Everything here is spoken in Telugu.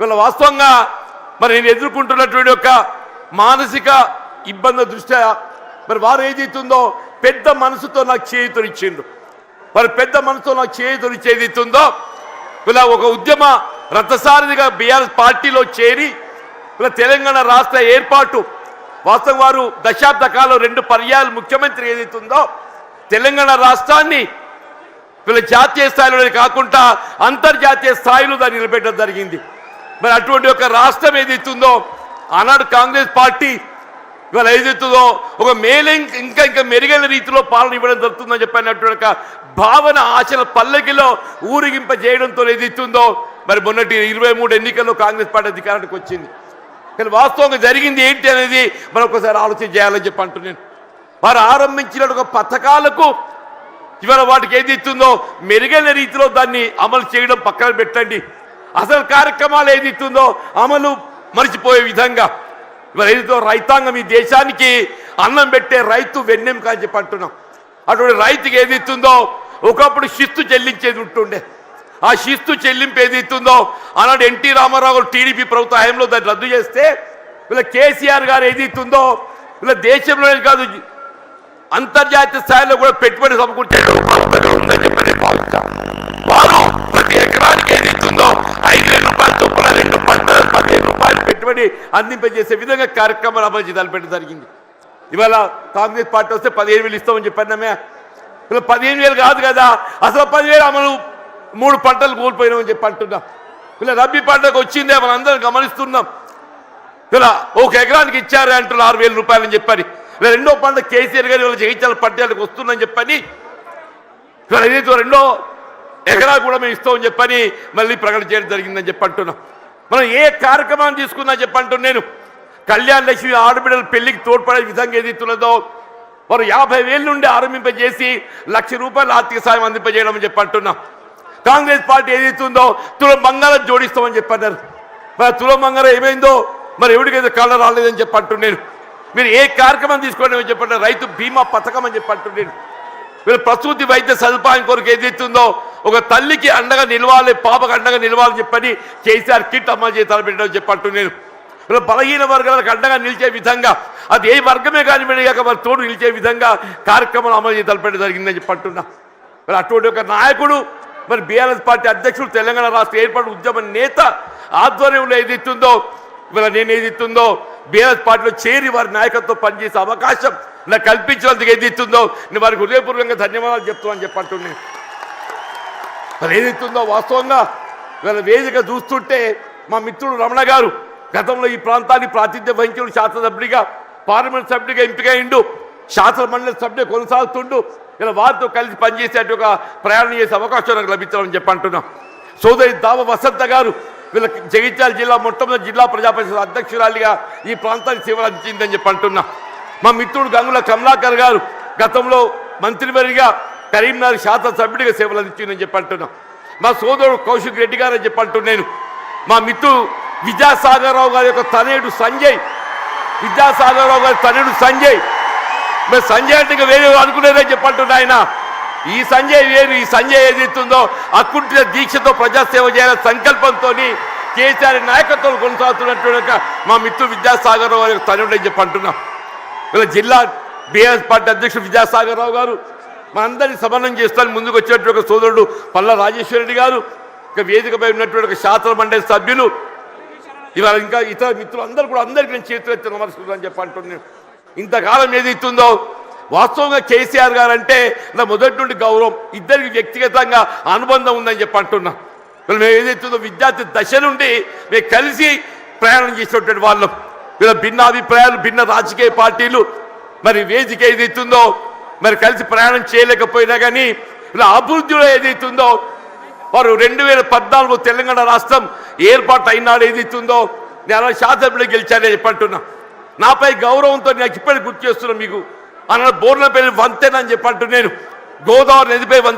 వీళ్ళ వాస్తవంగా మరి నేను ఎదుర్కొంటున్నటువంటి ఒక మానసిక ఇబ్బంది దృష్ట్యా మరి వారు ఏదైతుందో పెద్ద మనసుతో నాకు చేయూతనిచ్చిండు. మరి పెద్ద మనసుతో నాకు చేయూతనిచ్చి ఏదైతుందో ఇలా ఒక ఉద్యమ రథసారథిగా బీఆర్ఎస్ పార్టీలో చేరి ఇలా తెలంగాణ రాష్ట్ర ఏర్పాటు వాస్తవం వారు దశాబ్ద కాలం 2 పర్యాయాలు ముఖ్యమంత్రి ఏదైతుందో తెలంగాణ రాష్ట్రాన్ని వీళ్ళ జాతీయ స్థాయిలోనే కాకుండా అంతర్జాతీయ స్థాయిలో దాన్ని నిలబెట్టడం జరిగింది. మరి అటువంటి ఒక రాష్ట్రం ఏదైతుందో ఆనాడు కాంగ్రెస్ పార్టీ ఇవాళ ఏదైతుందో ఒక ఇంకా మెరుగైన రీతిలో పాలన ఇవ్వడం జరుగుతుందని చెప్పినటువంటి ఒక భావన ఆశల పల్లకిలో ఊరిగింప చేయడంతో ఏదైతుందో మరి మొన్నటి 23 ఎన్నికల్లో కాంగ్రెస్ పార్టీ అధికారానికి వచ్చింది. కానీ వాస్తవంగా జరిగింది ఏంటి అనేది మనం ఒకసారి ఆలోచన చేయాలని చెప్పి అంటున్నాను. వారు ఆరంభించిన ఒక పథకాలకు ఇవాళ వాటికి ఏదైతుందో మెరుగైన రీతిలో దాన్ని అమలు చేయడం పక్కన పెట్టండి. అసలు కార్యక్రమాలు ఏదైతుందో అమలు మరిచిపోయే విధంగా ఇవాళ ఏదైతే రైతాంగం ఈ దేశానికి అన్నం పెట్టే రైతు వెన్నెం కాని చెప్పి అంటున్నాం. అటువంటి రైతుకి ఏదైతుందో ఒకప్పుడు శిస్తు చెల్లించేది ఉంటుండే. ఆ శిస్తు చెల్లింపు ఏదైతుందో ఆనాడు ఎన్టీ రామారావు టీడీపీ ప్రభుత్వ హయాంలో దాన్ని రద్దు చేస్తే వీళ్ళ కేసీఆర్ గారు ఏదైతుందో వీళ్ళ దేశంలోనే కాదు అంతర్జాతీయ స్థాయిలో కూడా పెట్టుబడి సమకూర్చే ప్రతి ఎకరానికి ఏదైతుందో 5,000 రూపాయలు చొప్పున 15 రూపాయలు పెట్టుబడి అందింపజేసే విధంగా కార్యక్రమాలు అమలు చేయాలి జరిగింది. ఇవాళ కాంగ్రెస్ పార్టీ వస్తే 15,000 ఇస్తామని చెప్పానమే. ఇలా 15,000 కాదు కదా, అసలు 10,000 అమలు 3 పంటలు కోల్పోయినామని చెప్పి అంటున్నాం. ఇలా రబీ పంటకు వచ్చిందే మనం అందరం గమనిస్తున్నాం. ఇలా 1 ఎకరానికి ఇచ్చారు అంటున్నారు 6,000 రూపాయలు అని చెప్పని. ఇలా 2వ పంట కేసీఆర్ గారు ఇలా జగిత్యాల పట్టణాలకు వస్తుందని చెప్పని ఇలా ఏదైతే 2వ ఎకరా కూడా మేము ఇస్తామని చెప్పని మళ్ళీ ప్రకటన చేయడం జరిగిందని చెప్పి అంటున్నాం. మనం ఏ కార్యక్రమాన్ని తీసుకున్నా చెప్పంటున్నాను నేను. కళ్యాణ లక్ష్మి ఆడబిడ్డల పెళ్లికి తోడ్పడే విధంగా ఏదైతున్నదో వారు 50,000 నుండి ఆరంభింపజేసి 1,00,000 రూపాయలు ఆర్థిక సాయం అందింపజేయడం అని చెప్పి అంటున్నాం. కాంగ్రెస్ పార్టీ ఏదైతుందో తులం బంగారం జోడిస్తామని చెప్పన్నారు. మరి తులం బంగారం ఏమైందో మరి ఎవరికైతే కళ్ళ రాలేదని చెప్పి అంటున్నాను. మీరు ఏ కార్యక్రమం తీసుకోండి అని చెప్పండి. రైతు బీమా పథకం అని చెప్పి అంటున్నాను. వీళ్ళు ప్రసూతి వైద్య సదుపాయం కొరకు ఏదైతుందో ఒక తల్లికి అండగా నిలవాలి, పాపకు అండగా నిలవాలని చెప్పని కేసీఆర్ కిట్ అమలు చేసి తలపెట్టడం చెప్పి అంటున్నాను. వీళ్ళు బలహీన వర్గాలకు అండగా నిలిచే విధంగా అది ఏ వర్గమే కానీ వెళ్ళగాక వారి తోడు నిలిచే విధంగా కార్యక్రమాలు అమలు చేసి తలపెట్టడం జరిగిందని చెప్పి అంటున్నా. మరి అటువంటి ఒక నాయకుడు మరి బీఆర్ఎస్ పార్టీ అధ్యక్షుడు తెలంగాణ రాష్ట్ర ఏర్పాటు ఉద్యమ నేత ఆధ్వర్యంలో ఏదైతుందో ఇవాళ నేను ఏదైతుందో బీఆర్ఎస్ పార్టీలో చేరి వారి నాయకత్వం పనిచేసే అవకాశం నాకు కల్పించినందుకు ఏదైతుందో నేను వారికి హృదయపూర్వకంగా ధన్యవాదాలు చెప్తామని చెప్పి అంటున్నాను. మరి ఏదైతుందో వాస్తవంగా ఇవాళ వేదిక చూస్తుంటే మా మిత్రుడు రమణ గారు గతంలో ఈ ప్రాంతాన్ని ప్రాతినిధ్యం వహించిన శాసనసభ్యుడిగా పార్లమెంట్ సభ్యుడిగా ఎంపికైండు, శాసన మండలి సభ్యుడిగా కొనసాగుతుండు. ఇలా వారితో కలిసి పనిచేసేట ఒక ప్రయాణం చేసే అవకాశం నాకు లభించాలని చెప్పి అంటున్నాం. సోదరి దావ వసంత గారు వీళ్ళ జగిత్యాల జిల్లా మొట్టమొదటి జిల్లా ప్రజా పరిషత్ అధ్యక్షురాలిగా ఈ ప్రాంతానికి సేవలు అందించిందని చెప్పి అంటున్నా. మా మిత్రుడు గంగుల కమలాకర్ గారు గతంలో మంత్రివర్గిగా కరీంనగర్ శాసనసభ్యుడిగా సేవలు అందించిందని చెప్పి అంటున్నాం. మా సోదరుడు కౌశిక్ రెడ్డి గారు అని చెప్పి అంటున్నాను. మా మిత్రుడు విద్యాసాగరరావు గారి యొక్క తనయుడు సంజయ్, విద్యాసాగరరావు గారి తనయుడు సంజయ్. మరి సంజయ్ అంటే వేరే అనుకునేదని చెప్పంటున్నా. ఆయన ఈ సంజయ్ వేరు. ఈ సంజయ్ ఏదైతుందో అకుంఠిత దీక్షతో ప్రజాసేవ చేయాలనే సంకల్పంతో కేసీఆర్ నాయకత్వం కొనసాగుతున్నట్టు మా మిత్రుడు విద్యాసాగరరావు గారి తనయుడు అని చెప్పి అంటున్నాం. వీళ్ళ జిల్లా బీఆర్ఎస్ పార్టీ అధ్యక్షుడు విద్యాసాగరరావు గారు మనందరినీ సమన్వయం చేస్తాను ముందుకు వచ్చినటువంటి ఒక సోదరుడు పల్లా రాజేశ్వరరెడ్డి గారు, ఇక వేదికపై ఉన్నటువంటి ఒక శాసన మండలి సభ్యులు, ఇవాళ ఇంకా ఇతర మిత్రులు అందరూ కూడా అందరికీ నేను చేతులెత్తి నమస్కరిస్తానని చెప్పి అంటున్నాను. ఇంతకాలం ఏదైతుందో వాస్తవంగా కేసీఆర్ గారు అంటే నా మొదటి నుండి గౌరవం, ఇద్దరికి వ్యక్తిగతంగా అనుబంధం ఉందని చెప్పి అంటున్నా. మేము ఏదైతుందో విద్యార్థి దశ నుండి మేము కలిసి ప్రయాణం చేసినటువంటి వాళ్ళం. వీళ్ళ భిన్న అభిప్రాయాలు, భిన్న రాజకీయ పార్టీలు మరి వేదిక ఏదైతుందో మరి కలిసి ప్రయాణం చేయలేకపోయినా కానీ ఇలా అభివృద్ధిలో ఏదైతుందో వారు 2014 తెలంగాణ రాష్ట్రం ఏర్పాటు అయినాడు ఏదైతుందో నేను శాసనసభ్యులు గెలిచానని చెప్పంటున్నా. నాపై గౌరవంతో నాకు ఇప్పటికి గుర్తు చేస్తున్నాను మీకు. అన్న బోర్లపల్లి వంతెన అని చెప్పంటున్నాను. గోదావరి నదిపై వంతెన